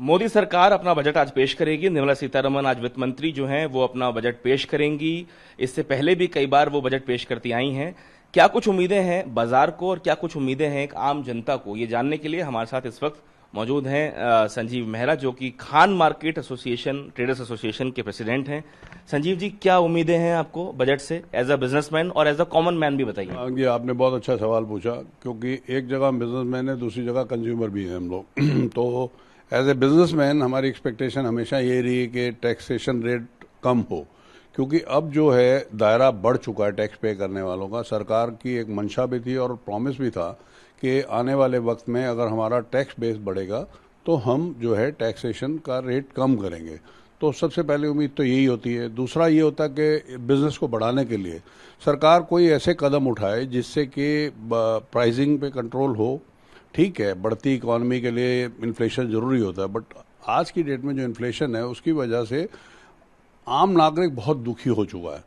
मोदी सरकार अपना बजट आज पेश करेगी। निर्मला सीतारमण आज वित्त मंत्री जो हैं वो अपना बजट पेश करेंगी। इससे पहले भी कई बार वो बजट पेश करती आई हैं। क्या कुछ उम्मीदें हैं बाजार को और क्या कुछ उम्मीदें हैं एक आम जनता को, ये जानने के लिए हमारे साथ इस वक्त मौजूद हैं संजीव मेहरा, जो कि Khan market association traders association के प्रेसिडेंट हैं। संजीव जी, क्या उम्मीदें हैं आपको बजट से एज अ बिजनेसमैन और एज अ कॉमन मैन भी बताइए। ये आपने बहुत अच्छा सवाल पूछा, क्योंकि एक जगह बिजनेसमैन है, दूसरी जगह कंज्यूमर भी है हम लोग। तो एज ए बिजनेसमैन हमारी एक्सपेक्टेशन हमेशा ये रही है कि टैक्सेशन रेट कम हो, क्योंकि अब जो है दायरा बढ़ चुका है टैक्स पे करने वालों का। सरकार की एक मंशा भी थी और प्रॉमिस भी था कि आने वाले वक्त में अगर हमारा टैक्स बेस बढ़ेगा तो हम जो है टैक्सेशन का रेट कम करेंगे। तो सबसे पहले उम्मीद तो यही होती है। दूसरा ये होता है कि बिजनेस को बढ़ाने के लिए सरकार कोई ऐसे कदम उठाए जिससे कि प्राइसिंग पे कंट्रोल हो। ठीक है, बढ़ती इकॉनमी के लिए इन्फ्लेशन जरूरी होता है, बट आज की डेट में जो इन्फ्लेशन है उसकी वजह से आम नागरिक बहुत दुखी हो चुका है।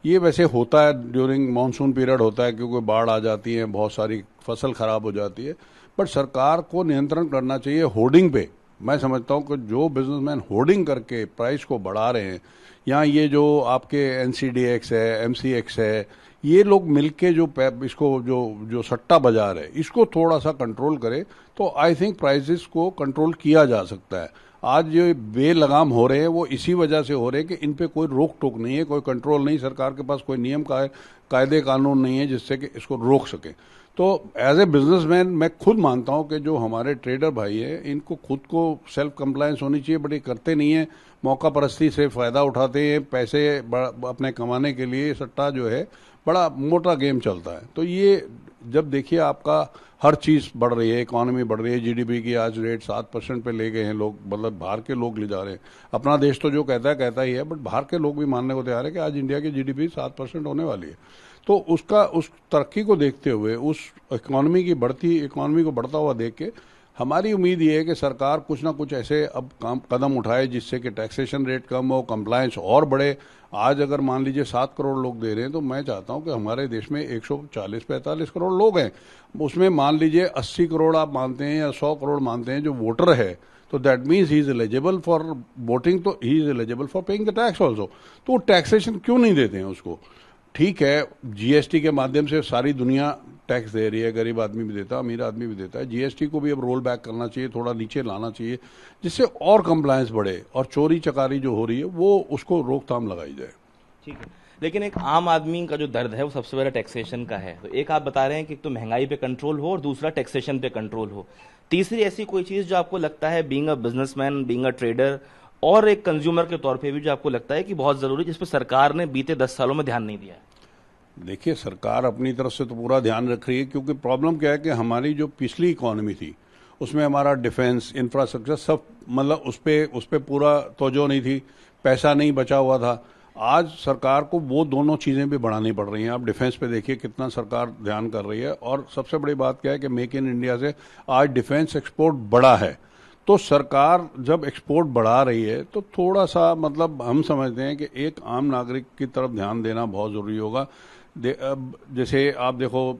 ये वैसे होता है ड्यूरिंग मानसून पीरियड होता है, क्योंकि बाढ़ आ जाती है, बहुत सारी फसल खराब हो जाती है, बट सरकार को नियंत्रण करना चाहिए होर्डिंग पे। मैं समझता हूँ कि जो बिजनेसमैन होर्डिंग करके प्राइस को बढ़ा रहे हैं, या ये जो आपके NCDX है, MCX है, ये लोग मिलके जो इसको जो सट्टा बाजार है इसको थोड़ा सा कंट्रोल करे तो आई थिंक प्राइसेस को कंट्रोल किया जा सकता है। आज जो बेलगाम हो रहे हैं वो इसी वजह से हो रहे हैं कि इन पे कोई रोक टोक नहीं है, कोई कंट्रोल नहीं, सरकार के पास कोई नियम कायदे कानून नहीं है जिससे कि इसको रोक सके। तो एज ए बिजनेसमैन मैं खुद मानता हूं कि जो हमारे ट्रेडर भाई हैं इनको खुद को सेल्फ कंप्लायंस होनी चाहिए, बट ये करते नहीं है। मौका परस्ती से फायदा उठाते हैं, पैसे अपने कमाने के लिए सट्टा जो है बड़ा मोटा गेम चलता है। तो ये जब देखिए आपका हर चीज़ बढ़ रही है, इकॉनमी बढ़ रही है, GDP की आज रेट 7% पे ले गए हैं लोग, मतलब बाहर के लोग ले जा रहे हैं। अपना देश तो जो कहता ही है, बट बाहर के लोग भी मानने को तैयार है कि आज इंडिया की GDP 7% होने वाली है। तो उस तरक्की को देखते हुए, उस इकॉनमी को बढ़ता हुआ देख के हमारी उम्मीद ये है कि सरकार कुछ ना कुछ ऐसे अब कदम उठाए जिससे कि टैक्सेशन रेट कम हो, कंप्लायंस और बढ़े। आज अगर मान लीजिए 7 करोड़ लोग दे रहे हैं, तो मैं चाहता हूं कि हमारे देश में 140-45 करोड़ लोग हैं, उसमें मान लीजिए 80 करोड़ आप मानते हैं या 100 करोड़ मानते हैं जो वोटर है, तो that means he is eligible for voting, तो he is eligible for paying the tax also. तो टैक्सेशन क्यों नहीं देते हैं उसको? ठीक है, GST के माध्यम से सारी दुनिया टैक्स दे रही है, गरीब आदमी भी देता है, अमीर आदमी भी देता है। GST को भी अब रोल बैक करना चाहिए, थोड़ा नीचे लाना चाहिए, जिससे और कंप्लायंस बढ़े और चोरी चकारी जो हो रही है वो उसको रोकथाम लगाई जाए। ठीक है, लेकिन एक आम आदमी का जो दर्द है वो सबसे बड़ा टैक्सेशन का है। तो एक आप बता रहे हैं कि एक तो महंगाई पे कंट्रोल हो और दूसरा टैक्सेशन पे कंट्रोल हो। तीसरी ऐसी कोई चीज जो आपको लगता है being a businessman, being a trader और एक कंज्यूमर के तौर पे भी जो आपको लगता है कि बहुत जरूरी, जिस पर सरकार ने बीते 10 सालों में ध्यान नहीं दिया है? देखिए, सरकार अपनी तरफ से तो पूरा ध्यान रख रही है, क्योंकि प्रॉब्लम क्या है कि हमारी जो पिछली इकॉनमी थी उसमें हमारा डिफेंस इंफ्रास्ट्रक्चर सब, मतलब उस पे पूरा तवज्जो नहीं थी, पैसा नहीं बचा हुआ था। आज सरकार को वो दोनों चीज़ें भी बढ़ानी पड़ रही हैं। आप डिफेंस पे देखिए कितना सरकार ध्यान कर रही है, और सबसे बड़ी बात क्या है कि मेक इन इंडिया से आज डिफेंस एक्सपोर्ट बढ़ा है। तो सरकार जब एक्सपोर्ट बढ़ा रही है तो थोड़ा सा, मतलब हम समझते हैं कि एक आम नागरिक की तरफ ध्यान देना बहुत ज़रूरी होगा। जैसे आप देखो,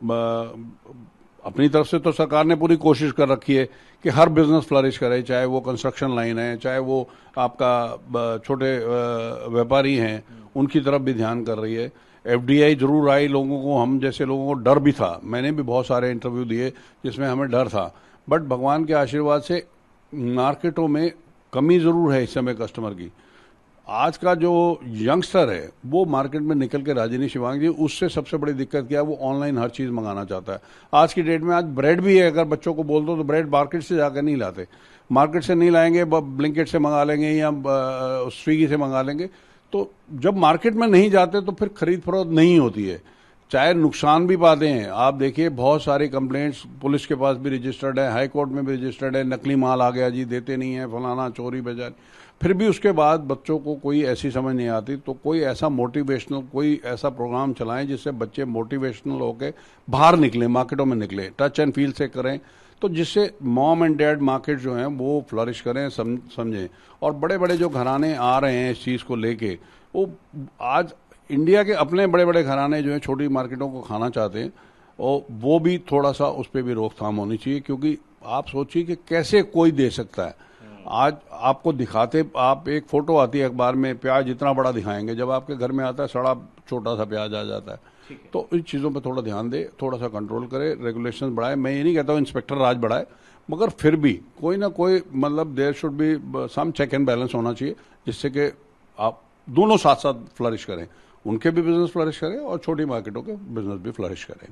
अपनी तरफ से तो सरकार ने पूरी कोशिश कर रखी है कि हर बिजनेस फ्लरिश करे, चाहे वो कंस्ट्रक्शन लाइन है, चाहे वो आपका छोटे व्यापारी हैं, उनकी तरफ भी ध्यान कर रही है। FDI जरूर आई, लोगों को, हम जैसे लोगों को डर भी था, मैंने भी बहुत सारे इंटरव्यू दिए जिसमें हमें डर था, बट भगवान के आशीर्वाद से मार्केटों में कमी जरूर है इस समय कस्टमर की। आज का जो यंगस्टर है वो मार्केट में निकल के राजी नहीं। शिवांग जी, उससे सबसे बड़ी दिक्कत क्या है, वो ऑनलाइन हर चीज मंगाना चाहता है। आज की डेट में आज ब्रेड भी है, अगर बच्चों को बोल दो तो ब्रेड मार्केट से जाकर नहीं लाते, मार्केट से नहीं लाएंगे, ब्लिंकिट से मंगा लेंगे या स्विगी से मंगा लेंगे। तो जब मार्केट में नहीं जाते तो फिर खरीद फरोख्त नहीं होती है, चाहे नुकसान भी पाते हैं। आप देखिए, बहुत सारी कंप्लेंट्स पुलिस के पास भी रजिस्टर्ड है, हाई कोर्ट में भी रजिस्टर्ड है, नकली माल आ गया जी, देते नहीं है, फलाना, चोरी बेजारी। फिर भी उसके बाद बच्चों को कोई ऐसी समझ नहीं आती। तो कोई ऐसा मोटिवेशनल, कोई ऐसा प्रोग्राम चलाएं जिससे बच्चे मोटिवेशनल होकर बाहर निकलें, मार्केटों में निकलें, टच एंड फील से करें, तो जिससे मॉम एंड डैड मार्केट जो हैं वो फ्लरिश करें, समझें। और बड़े बड़े जो घराने आ रहे हैं इस चीज़ को लेके, वो आज इंडिया के अपने बड़े बड़े घराने जो हैं छोटी मार्केटों को खाना चाहते हैं, और वो भी थोड़ा सा उस पर भी रोकथाम होनी चाहिए। क्योंकि आप सोचिए कि कैसे कोई दे सकता है। आज आपको दिखाते, आप एक फोटो आती है अखबार में, प्याज इतना बड़ा दिखाएंगे, जब आपके घर में आता है सड़ा छोटा सा प्याज आ जाता है। तो इन चीज़ों पे थोड़ा ध्यान दे, थोड़ा सा कंट्रोल करे, रेगुलेशन बढ़ाए। मैं ये नहीं कहता हूँ इंस्पेक्टर राज बढ़ाए, मगर फिर भी कोई ना कोई मतलब there should be some check and balance होना चाहिए, जिससे कि आप दोनों साथ साथ फ्लरिश करें, उनके भी बिजनेस फ्लरिश करें और छोटी मार्केटों के बिजनेस भी फ्लरिश करें।